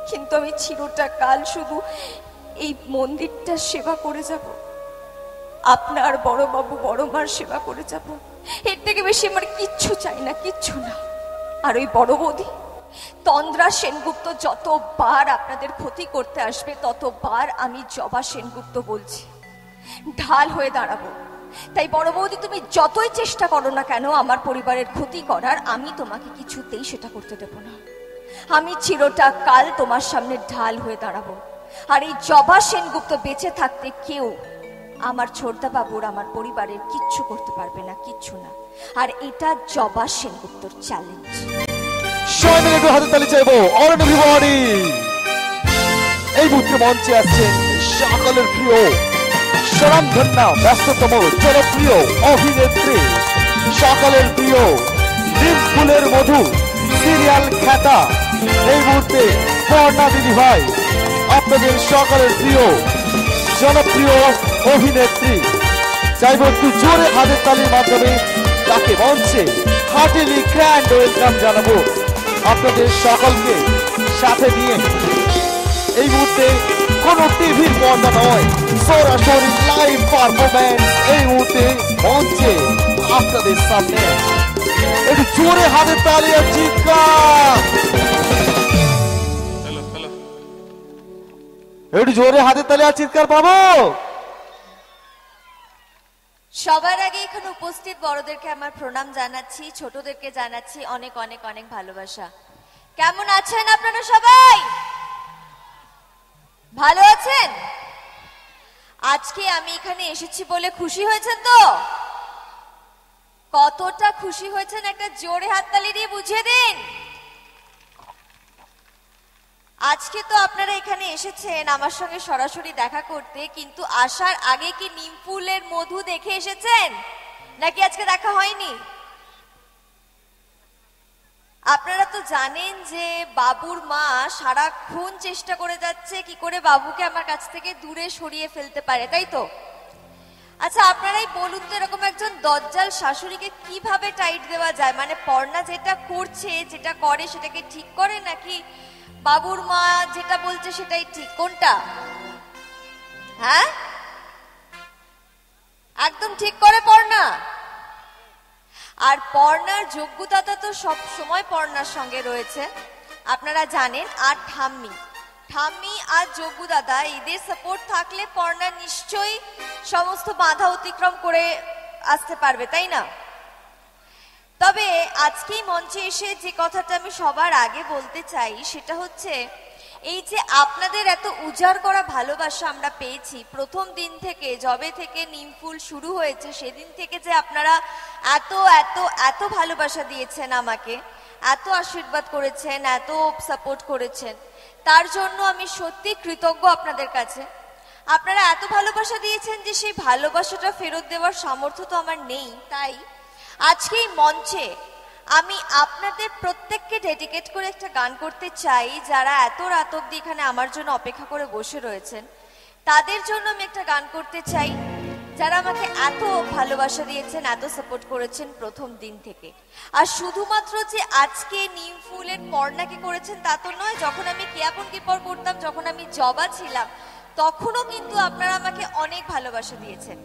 কিন্তু আমি চিরটা কাল শুধু এই মন্দিরটা সেবা করে যাব, আপনার বড়বাবু বড় মার সেবা করে যাব। এর থেকে বেশি আমার কিচ্ছু চাই না, কিচ্ছু না। আর ওই বড় বৌদি তন্দ্রা সেনগুপ্ত যতবার আপনাদের ক্ষতি করতে আসবে, ততবার আমি জবা সেনগুপ্ত বলছি ঢাল হয়ে দাঁড়াবো। তাই বড় বৌদি, তুমি যতই চেষ্টা করো না কেন আমার পরিবারের ক্ষতি করার, আমি তোমাকে কিছুতেই সেটা করতে দেব না। আমি চিরটা কাল তোমার সামনে ঢাল হয়ে দাঁড়াবো। আর এই জবা সেনগুপ্ত বেঁচে থাকতে কেউ আমার ছোটদা বাবুর, আমার পরিবারের কিচ্ছু করতে পারবে না, কিচ্ছু না। আর এটা জবা সেনগুপ্তর চ্যালেঞ্জ। সবাই মিলে একটু হাতে তালি চাইবো। অল এভরিবডি, এই মুহূর্তে মঞ্চে আসছেন সকলের প্রিয় স্বনামধন্য ব্যস্ততম জনপ্রিয় অভিনেত্রী, সকলের প্রিয় নিমফুলের মধু সিরিয়াল খ্যাতা এই মুহূর্তে পর্ণা দিদি ভাই, আপনাদের সকলের প্রিয় জনপ্রিয় অভিনেত্রী। চাইব একটু জোরে হাতের তালির মাধ্যমে তাকে মঞ্চে হার্টিলি গ্র্যান্ড ওয়েলকাম জানাবো। আপনাদের সকলকে সাথে নিয়ে এই মুহূর্তে কোন টিভির পর্দা নয়, সরাসরি লাইভ পারফরম্যান্স এই মুহূর্তে মঞ্চে আপনাদের সামনে। একটু জোরে হাতের তালি আর চিৎকার, একটু জোরে হাতের তালি আর চিৎকার পাবো। সবার আগে এখানে উপস্থিত বড়দেরকে আমার প্রণাম জানাচ্ছি, ছোটদেরকে জানাচ্ছি অনেক অনেক অনেক ভালোবাসা। কেমন আছেন আপনারা সবাই? ভালো আছেন? আজকে আমি এখানে এসেছি বলে খুশি হয়েছেন তো? কতটা খুশি হয়েছেন একটা জোরে হাততালি দিয়ে বুঝিয়ে দিন। আজকে তো আপনারা এখানে এসেছেন আমার সঙ্গে সরাসরি দেখা করতে, কিন্তু আসার আগে কি নিমফুলের মধু দেখে এসেছেন নাকি আজকে দেখা হয়নি? আপনারা তো জানেন যে বাবুর মা সারাক্ষণ চেষ্টা করে যাচ্ছে কি করে বাবুকে আমার কাছ থেকে দূরে সরিয়ে ফেলতে পারে, তাই তো? আচ্ছা, আপনারাই বলুন তো, এরকম একজন দজ্জাল শাশুড়িকে কিভাবে টাইট দেওয়া যায়? মানে পর্ণা যেটা করছে, যেটা করে সেটাকে ঠিক করে, নাকি বাবুর মা যেটা বলছে সেটাই ঠিক? কোনটা? হ্যাঁ, একদম ঠিক করে পর্ণা। আর পর্ণার যোগ্যতা তো সব সময় পর্ণার সঙ্গে রয়েছে, আপনারা জানেন। আর ঠাম্মি আর যোগ্য দাদা, এদের সাপোর্ট থাকলে পর্ণা নিশ্চয়ই সমস্ত বাধা অতিক্রম করে আসতে পারবে, তাই না? তবে আজকেই মঞ্চে এসে যে কথাটা আমি সবার আগে বলতে চাই সেটা হচ্ছে এই যে আপনাদের এত উজাড় করা ভালোবাসা আমরা পেয়েছি প্রথম দিন থেকে, যবে থেকে নিমফুল শুরু হয়েছে সেদিন থেকে, যে আপনারা এত এত এত ভালোবাসা দিয়েছেন আমাকে, এত আশীর্বাদ করেছেন, এত সাপোর্ট করেছেন, তার জন্য আমি সত্যি কৃতজ্ঞ আপনাদের কাছে। আপনারা এত ভালোবাসা দিয়েছেন যে সেই ভালোবাসাটা ফেরত দেওয়ার সামর্থ্য তো আমার নেই। তাই আজকে এই মঞ্চে আমি আপনাদের প্রত্যেককে ডেডিকেট করে একটা গান করতে চাই। যারা এত রাত অবধি এখানে আমার জন্য অপেক্ষা করে বসে রয়েছেন তাদের জন্য আমি একটা গান করতে চাই, যারা আমাকে এত ভালোবাসা দিয়েছেন, এত সাপোর্ট করেছেন প্রথম দিন থেকে। আর শুধুমাত্র যে আজকে নিমফুলের পর্ণাকে করেছেন তা তো নয়, যখন আমি কেয়াপন কিপর করতাম, যখন আমি জবা ছিলাম, তখনও কিন্তু আপনারা আমাকে অনেক ভালোবাসা দিয়েছেন,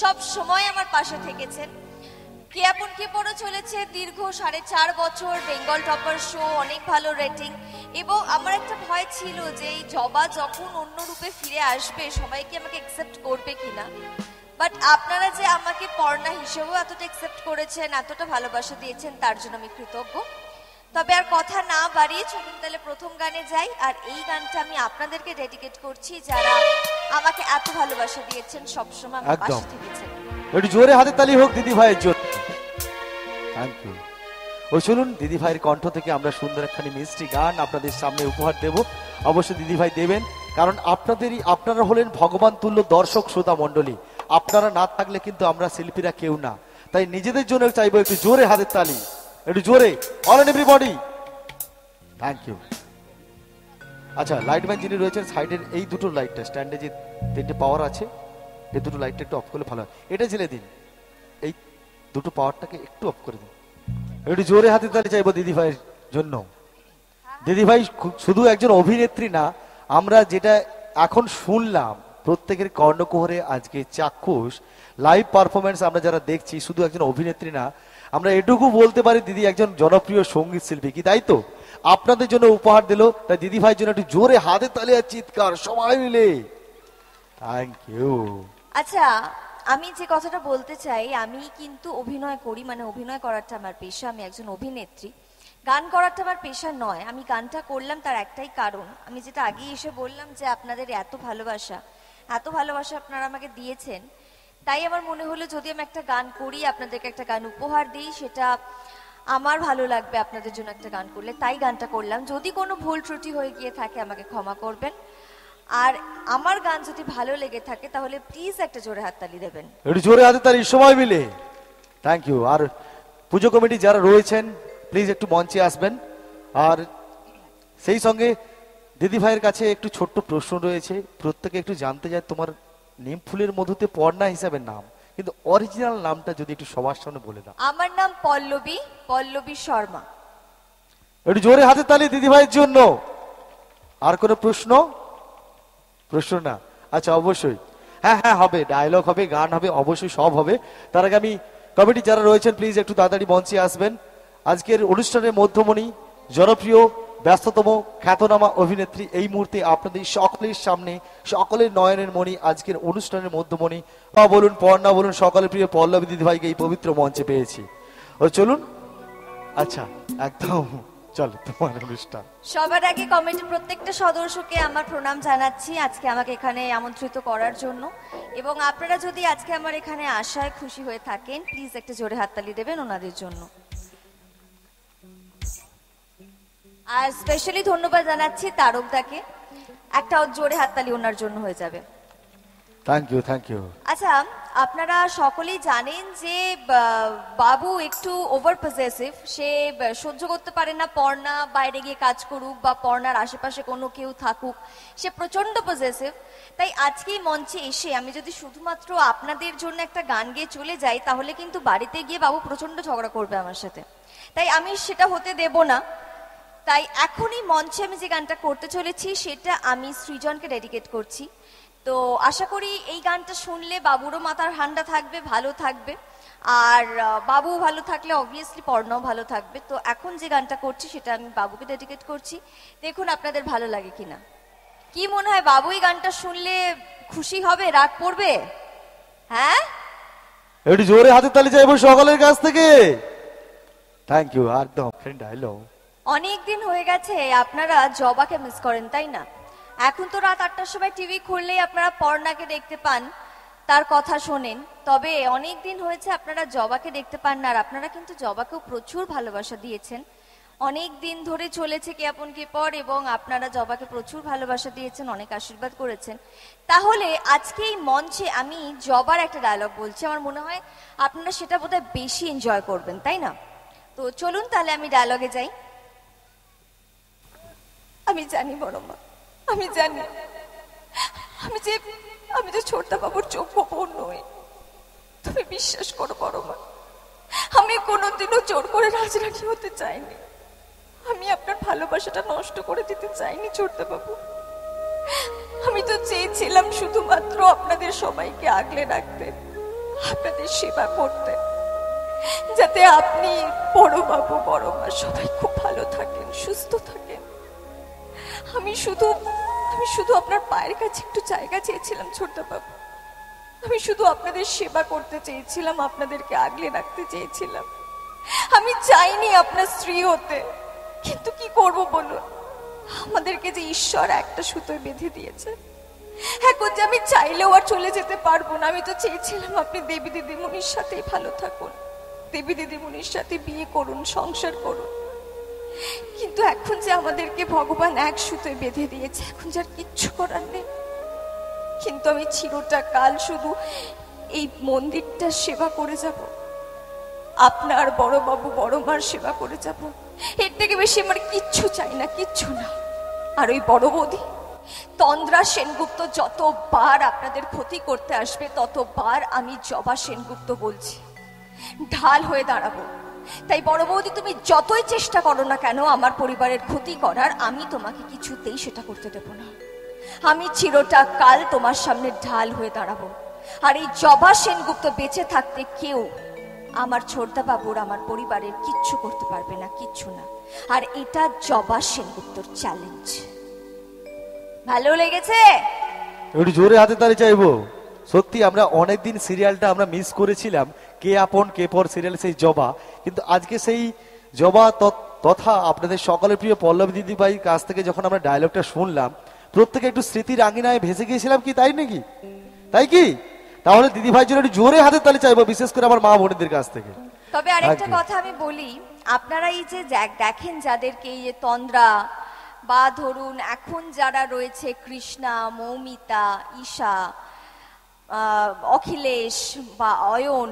সব সময় আমার পাশে থেকেছেন। কেয়াপন কিপরও চলেছে দীর্ঘ 4.5 বছর, বেঙ্গল টপার শো, অনেক ভালো রেটিং। এবং আমার একটা ভয় ছিল যে এই জবা যখন অন্য রূপে ফিরে আসবে সবাই কি আমাকে অ্যাকসেপ্ট করবে কিনা, বাট আপনারা যে আমাকে পর্ণা হিসেবেও এতটা অ্যাকসেপ্ট করেছেন, এতটা ভালোবাসা দিয়েছেন, তার জন্য আমি কৃতজ্ঞ। তবে আর কথা না বাড়িয়ে চলুন তাহলে প্রথম গানে যাই। আর এই গানটা আমি আপনাদেরকে ডেডিকেট করছি যারা আমাকে এত ভালোবাসা দিয়েছেন, সবসময় আমার পাশে থেকেছেন। একটু জোরে হাতে তালি হোক দিদি ভাইয়ের জন্য। Thank you. ও চলুন, দিদি ভাইয়ের কণ্ঠ থেকে আমরা সুন্দর একখানি মিষ্টি গান আপনাদের সামনে উপহার দেব। অবশ্যই দিদি ভাই দেবেন, কারণ আপনারা হলেন ভগবান তুল্য দর্শক শ্রোতা মণ্ডলী। আপনারা না থাকলে কিন্তু আমরা শিল্পীরা কেউ না। তাই নিজেদের জন্য চাইবো একটু জোরে হাতের তালি, একটু জোরে। All everybody, thank you. আচ্ছা, লাইটম্যান যিনি রয়েছেন সাইডের এই দুটো লাইটটা, স্ট্যান্ডে যে 3টে পাওয়ার আছে, এই দুটো লাইটটা একটু অফ করলে ভালো হয়। এটা জ্বেলে দিন, এই দুটো পাওয়ারটাকে একটু অফ করে দিন। একটু জোরে হাতে তালি চাইবো দিদি ভাইয়ের জন্য। দিদি ভাই শুধু একজন অভিনেত্রী না, আমরা যেটা এখন শুনলাম প্রত্যেকের কর্ণকুহরে আজকে চাক্ষুষ লাইভ পারফরমেন্স আমরা যারা দেখছি, শুধু একজন অভিনেত্রী না, আমরা এটুকু বলতে পারি দিদি একজন জনপ্রিয় সঙ্গীত শিল্পী, কি তাই তো? আপনাদের জন্য উপহার দিল, তাই দিদি ভাইয়ের জন্য একটু জোরে হাতে তালি আর চিৎকার সবাই মিলে। Thank you. আচ্ছা, আমি যে কথাটা বলতে চাই, আমি কিন্তু অভিনয় করি, মানে অভিনয় করাটা আমার পেশা, আমি একজন অভিনেত্রী। গান করাটা আমার পেশা নয়। আমি গানটা করলাম তার একটাই কারণ, আমি যেটা আগেই এসে বললাম যে আপনাদের এত ভালোবাসা আপনারা আমাকে দিয়েছেন, তাই আমার মনে হলো যদি আমি একটা গান করি, আপনাদেরকে একটা গান উপহার দিই, সেটা আমার ভালো লাগবে আপনাদের জন্য একটা গান করলে, তাই গানটা করলাম। যদি কোনো ভুল ত্রুটি হয়ে গিয়ে থাকে আমাকে ক্ষমা করবেন, আর আমার গান যদি ভালো লেগে থাকে তাহলে প্লিজ একটা জোরে হাততালি দেবেন। একটু জোরে হাতে তালি সবাই মিলে। Thank you. R Puja committee যারা রয়েছেন প্লিজ একটু মঞ্চে আসবেন। আর সেই সঙ্গে দিদি ভাইয়ের কাছে একটু ছোট্ট প্রশ্ন রয়েছে, প্রত্যেকে একটু জানতে চায় তোমার নিম ফুলের মধুতে পর্ণা হিসাবে নাম, কিন্তু অরিজিনাল নামটা যদি একটু সবার সামনে বলে দাও। আমার নাম পল্লবী শর্মা। একটু জোরে হাতে তালি দিদি ভাইয়ের জন্য। আর কোনো প্রশ্ন? প্রশ্ন না, আচ্ছা অবশ্যই, হ্যাঁ হ্যাঁ হবে, ডায়লগ হবে, গান হবে, অবশ্যই সব হবে। তার আগে আমি কমিটি যারা রয়েছেন প্লিজ একটু তাড়াতাড়ি মঞ্চে আসবেন। আজকের অনুষ্ঠানের মধ্যমণি, জনপ্রিয়, ব্যস্ততম, খ্যাতনামা অভিনেত্রী এই মুহূর্তে আপনাদের সকলের সামনে, সকলের নয়নের মণি, আজকের অনুষ্ঠানের মধ্যমণি বলুন, পর্ণা বলুন, সকলের প্রিয় পল্লবী দিদি ভাইকে এই পবিত্র মঞ্চে পেয়েছি। ও চলুন, আচ্ছা একদম চলো তোমার অনুষ্ঠান। সবার আগে কমিটির প্রত্যেকটা সদস্যকে আমার প্রণাম জানাচ্ছি আজকে আমাকে এখানে আমন্ত্রিত করার জন্য, এবং আপনারা যদি আজকে আমার এখানে আসায় খুশি হয়ে থাকেন প্লিজ একটা জোরে হাততালি দেবেন ওনাদের জন্য। আর স্পেশালি ধন্যবাদ জানাচ্ছি তারকদাকে, একটা জোরে হাততালি ওনার জন্য হয়ে যাবে। Thank you, thank you. আচ্ছা, আপনারা সকলেই জানেন যে বাবু একটু ওভার পজেসিভ, সে সহ্য করতে পারে না পর্ণা বাইরে গিয়ে কাজ করুক বা পর্ণার আশেপাশে কোনো কেউ থাকুক, সে প্রচন্ড পজেসিভ। তাই আজকেই মঞ্চে এসে আমি যদি শুধুমাত্র আপনাদের জন্য একটা গান গেয়ে চলে যাই তাহলে কিন্তু বাড়িতে গিয়ে বাবু প্রচন্ড ঝগড়া করবে আমার সাথে, তাই আমি সেটা হতে দেব না। তাই এখনই মঞ্চে আমি যে গানটা করতে চলেছি সেটা আমি সৃজনকে ডেডিকেট করছি। তো আশা করি এই গানটা শুনলে বাবুরও মাথার ঠান্ডা থাকবে, ভালো থাকবে, আর বাবু ভালো থাকলে অবভিয়াসলি পর্ণাও ভালো থাকবে। তো এখন যে গানটা করছি সেটা আমি বাবুকে ডেডিকেট করছি, দেখুন আপনাদের ভালো লাগে কিনা। কি মনে হয় বাবু এই গানটা শুনলে খুশি হবে, রাগ পড়বে? হ্যাঁ, একটু জোরে হাতে তালি চাইবো সকলের কাছ থেকে। Thank you. একদম ডায়লগ। অনেক দিন হয়ে গেছে আপনারা জবাকে মিস করেন, তাই না? এখন তো রাত 8টার সময় টিভি খুললেই আপনারা পর্ণাকে দেখতে পান, তার কথা শোনেন, তবে অনেক দিন হয়েছে আপনারা জবাকে দেখতে পান না। আর আপনারা কিন্তু জবাকেও প্রচুর ভালোবাসা দিয়েছেন, অনেক দিন ধরে চলেছে কে আপন কে পর, এবং আপনারা জবাকে প্রচুর ভালোবাসা দিয়েছেন, অনেক আশীর্বাদ করেছেন। তাহলে আজকে এই মঞ্চে আমি জবার একটা ডায়লগ বলছি, আমার মনে হয় আপনারা সেটা বোধহয় বেশি এনজয় করবেন, তাই না? তো চলুন তাহলে আমি ডায়লগে যাই। আমি জানি বড় মা, আমি জানি আমি যে ছোটদা বাবুর যোগ্য বোন নই, তুমি বিশ্বাস করো বড় মা, আমি কোনোদিনও জোর করে রাজরানী হতে চাইনি, আমি আপনার ভালোবাসাটা নষ্ট করে দিতে চাইনি ছোটদা বাবু। আমি তো চেয়েছিলাম শুধুমাত্র আপনাদের সবাইকে আগলে রাখতে, আপনাদের সেবা করতে, যাতে আপনি, বড় বাবু, বড় মা সবাই খুব ভালো থাকেন, সুস্থ থাকেন। আমি শুধু আপনার পায়ের কাছে একটু জায়গা চেয়েছিলাম ছোটদা বাবু, আমি শুধু আপনাদের সেবা করতে চেয়েছিলাম, আপনাদেরকে আগলে রাখতে চেয়েছিলাম। আমি চাইনি আপনার স্ত্রী হতে, কিন্তু কি করব বলুন, আমাদেরকে যে ঈশ্বর একটা সুতোয় বেঁধে দিয়েছে, এখন যে আমি চাইলেও আর চলে যেতে পারবো না। আমি তো চেয়েছিলাম আপনি দেবী দিদিমণির সাথেই ভালো থাকুন, দেবী দিদিমণির সাথে বিয়ে করুন, সংসার করুন, কিন্তু এখন যে আমাদেরকে ভগবান এক সুতোয় বেঁধে দিয়েছে, এখন যার কিচ্ছু করার নেই। কিন্তু আমি চিরটা কাল শুধু এই মন্দিরটা সেবা করে যাব, আপনার বড় বাবু বড় মার সেবা করে যাব, এর থেকে বেশি আমার কিচ্ছু চাই না, কিচ্ছু না। আর ওই বড় বৌদি তন্দ্রা সেনগুপ্ত যতবার আপনাদের ক্ষতি করতে আসবে ততবার আমি জবা সেনগুপ্ত বলছি ঢাল হয়ে দাঁড়াবো, তাই বড় বৌদি তুমি যতই চেষ্টা করো না কেন আমার পরিবারের ক্ষতি করার, আমি তোমাকে কিছুতেই সেটা করতে দেব না। আমি চিরটা কাল তোমার সামনে ঢাল হয়ে দাঁড়াবো। আর এই জবা সেনগুপ্ত বেঁচে থাকতে কেউ আমার ছোটদা বাবুর, আমার পরিবারের কিচ্ছু করতে পারবে না, কিচ্ছু না। আর এটা জবা সেনগুপ্তর চ্যালেঞ্জ। ভালো লেগেছে? একটু জোরে হাতে তালি চাইবো। সত্যি আমরা অনেকদিন সিরিয়ালটা আমরা মিস করেছিলাম, কে আপন কে পর সিরিয়াল, সেই জবা। কিন্তু আজকে সেই জবা তথা আপনাদের সকলের প্রিয় পল্লবী দিদিভাই কাছ থেকে যখন আমরা ডায়লগটা শুনলাম, প্রত্যেকে একটু স্মৃতির আঙিনায় ভেসে গিয়েছিলাম কি, তাই নাকি? তাই কি? তাহলে দিদিভাই জন্য একটু জোরে হাতে তালি চাইবো, বিশেষ করে আমার মা বোনদের কাছ থেকে। তবে আরেকটা কথা আমি বলি, আপনারা এই যে দেখেন যাদেরকে, এই যে তন্দ্রা বা ধরুন এখন যারা রয়েছে কৃষ্ণা, মৌমিতা, ঈশা, অখিলেশ বা অয়ন,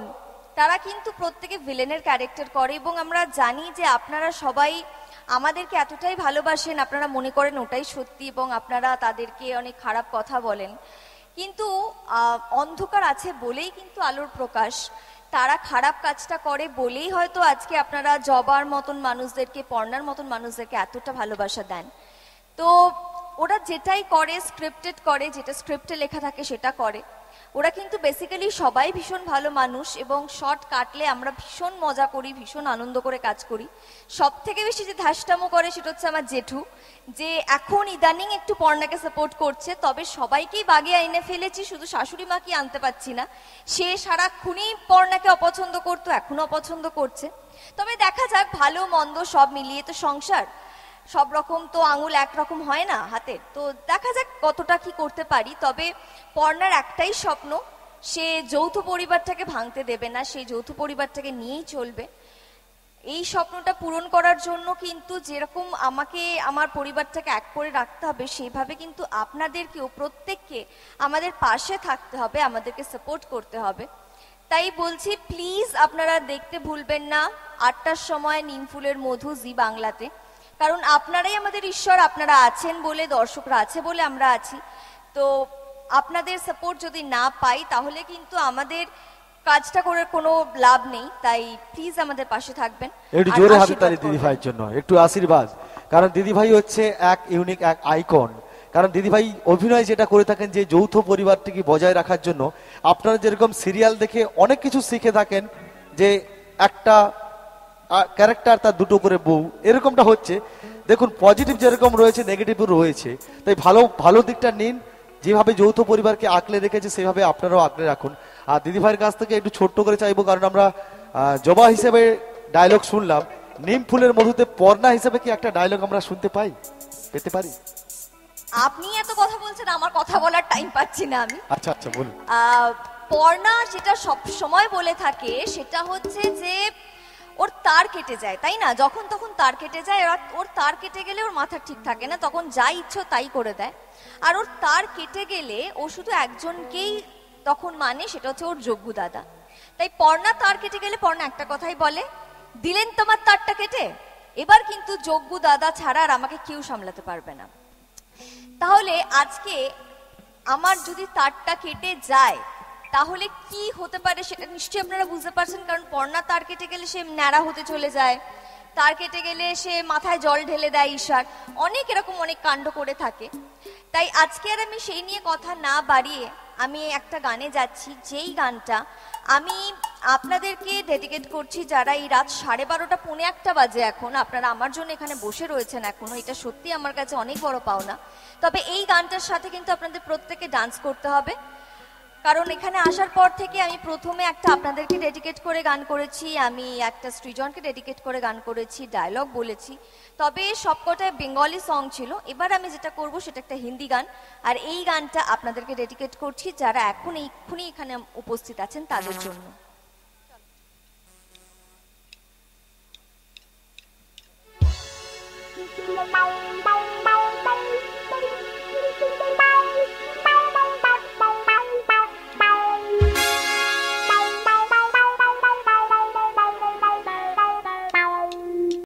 তারা কিন্তু প্রত্যেকে ভিলেনের ক্যারেক্টার করে। এবং আমরা জানি যে আপনারা সবাই আমাদেরকে এতটাই ভালোবাসেন, আপনারা মনে করেন ওটাই সত্যি এবং আপনারা তাদেরকে অনেক খারাপ কথা বলেন। কিন্তু অন্ধকার আছে বলেই কিন্তু আলোর প্রকাশ। তারা খারাপ কাজটা করে বলেই হয়তো আজকে আপনারা জবার মতন মানুষদেরকে, পর্ণার মতন মানুষদেরকে এতটা ভালোবাসা দেন। তো ওরা যেটাই করে স্ক্রিপ্টেড করে, যেটা স্ক্রিপ্টে লেখা থাকে সেটা করে। ওরা কিন্তু বেসিক্যালি সবাই ভীষণ ভালো মানুষ এবং শর্ট কাটলে আমরা ভীষণ মজা করি, ভীষণ আনন্দ করে কাজ করি। সব থেকে বেশি যে ধ্যাসটামো করে সেটা হচ্ছে আমার জেঠু, যে এখন ইদানিং একটু পর্ণাকে সাপোর্ট করছে। তবে সবাইকেই বাগে এনে ফেলেছি, শুধু শাশুড়ি মাকে আনতে পারছি না। সে সারাক্ষণই পর্ণাকে অপছন্দ করতো, এখনো অপছন্দ করছে। তবে দেখা যাক, ভালো মন্দ সব মিলিয়ে তো সংসার, সব রকম তো আঙুল একরকম হয় না হাতের। তো দেখা যাক কতটা কি করতে পারি। তবে পর্ণার একটাই স্বপ্ন, সে যৌথ পরিবারটাকে ভাঙতে দেবে না, সেই যৌথ পরিবারটাকে নিয়েই চলবে। এই স্বপ্নটা পূরণ করার জন্য কিন্তু যেরকম আমাকে আমার পরিবারটাকে এক করে রাখতে হবে, সেইভাবে কিন্তু আপনাদেরকেও প্রত্যেককে আমাদের পাশে থাকতে হবে, আমাদেরকে সাপোর্ট করতে হবে। তাই বলছি, প্লিজ আপনারা দেখতে ভুলবেন না ৮টার সময় নিমফুলের মধু জি বাংলাতে। কারণ আপনারাই আমাদের ঈশ্বর, আপনারা আছেন বলে, দর্শকরা আছে বলে আমরা আছি। তো আপনাদের সাপোর্ট যদি না পাই তাহলে কিন্তু আমাদের কাজটা করে কোনো লাভ নেই। তাই প্লিজ আমাদের পাশে থাকবেন। একটু জোরে হাতে তালি দিদিভাইয়ের জন্য, একটু আশীর্বাদ। কারণ দিদিভাই হচ্ছে এক ইউনিক, এক আইকন। কারণ দিদিভাই অভিনয় যেটা করে থাকেন, যে যৌথ পরিবারটিকে বজায় রাখার জন্য, আপনারা যেরকম সিরিয়াল দেখে অনেক কিছু শিখে থাকেন, যে একটা ক্যারেক্টার তার দুটো করে বউ, এরকমটা হচ্ছে। দেখুন, পজিটিভ যেরকম রয়েছে নেগেটিভও রয়েছে। তাই ভালো দিকটা নিন, যেভাবে যৌথ পরিবারকে আঁকলে রেখেছে সেভাবে আপনারাও আঁকলে রাখুন। আর দিদিভাইয়ের কাছ থেকে একটু ছোট্ট করে চাইবো, কারণ আমরা জবা হিসেবে ডায়লগ শুনলাম, নিম ফুলের মধুতে পর্ণা হিসেবে কি একটা ডায়লগ আমরা শুনতে পেতে পারি? আপনি এত কথা বলছেন, আমার কথা বলার টাইম পাচ্ছি না আমি। আচ্ছা আচ্ছা, বলুন। পর্ণা যেটা সব সময় বলে থাকে সেটা হচ্ছে যে ওর তার কেটে যায়, তাই না? যখন তখন তার কেটে যায়। ওর তার কেটে গেলে ওর মাথা ঠিক থাকে না, তখন যা ইচ্ছে তাই করে দেয়। আর ওর তার কেটে গেলে ও শুধু একজনকেই তখন মানে, সেটা হচ্ছে ওর যোগ্য দাদা। তাই পর্ণা তার কেটে গেলে পর্ণা একটা কথাই বলে, দিলেন তোমার তারটা কেটে, এবার কিন্তু যোগ্য দাদা ছাড়া আর আমাকে কেউ সামলাতে পারবে না। তাহলে আজকে আমার যদি তারটা কেটে যায় তাহলে কি হতে পারে সেটা নিশ্চয়ই আপনারা বুঝতে পারছেন। কারণ পর্ণা তার কেটে গেলে সে ন্যাড়া হতে চলে যায়, তার কেটে গেলে সে মাথায় জল ঢেলে দেয় ঈশার, অনেক এরকম অনেক কাণ্ড করে থাকে। তাই আজকে আর আমি সেই নিয়ে কথা না বাড়িয়ে আমি একটা গানে যাচ্ছি, যেই গানটা আমি আপনাদেরকে ডেডিকেট করছি, যারা এই রাত 12:30 পৌনে 1 বাজে এখন আপনারা আমার জন্য এখানে বসে রয়েছেন এখনো, এটা সত্যি আমার কাছে অনেক বড় পাওনা। তবে এই গানটার সাথে কিন্তু আপনাদের প্রত্যেককে ডান্স করতে হবে। কারণ এখানে আসার পর থেকে আমি প্রথমে একটা আপনাদেরকে ডেডিকেট করে গান করেছি, আমি একটা সৃজনকে ডেডিকেট করে গান করেছি, ডায়লগ বলেছি। তবে সবকটাই বেঙ্গলি সং ছিল। এবার আমি যেটা করব সেটা একটা হিন্দি গান, আর এই গানটা আপনাদেরকে ডেডিকেট করছি যারা এক্ষুনি এখানে উপস্থিত আছেন তাদের জন্য।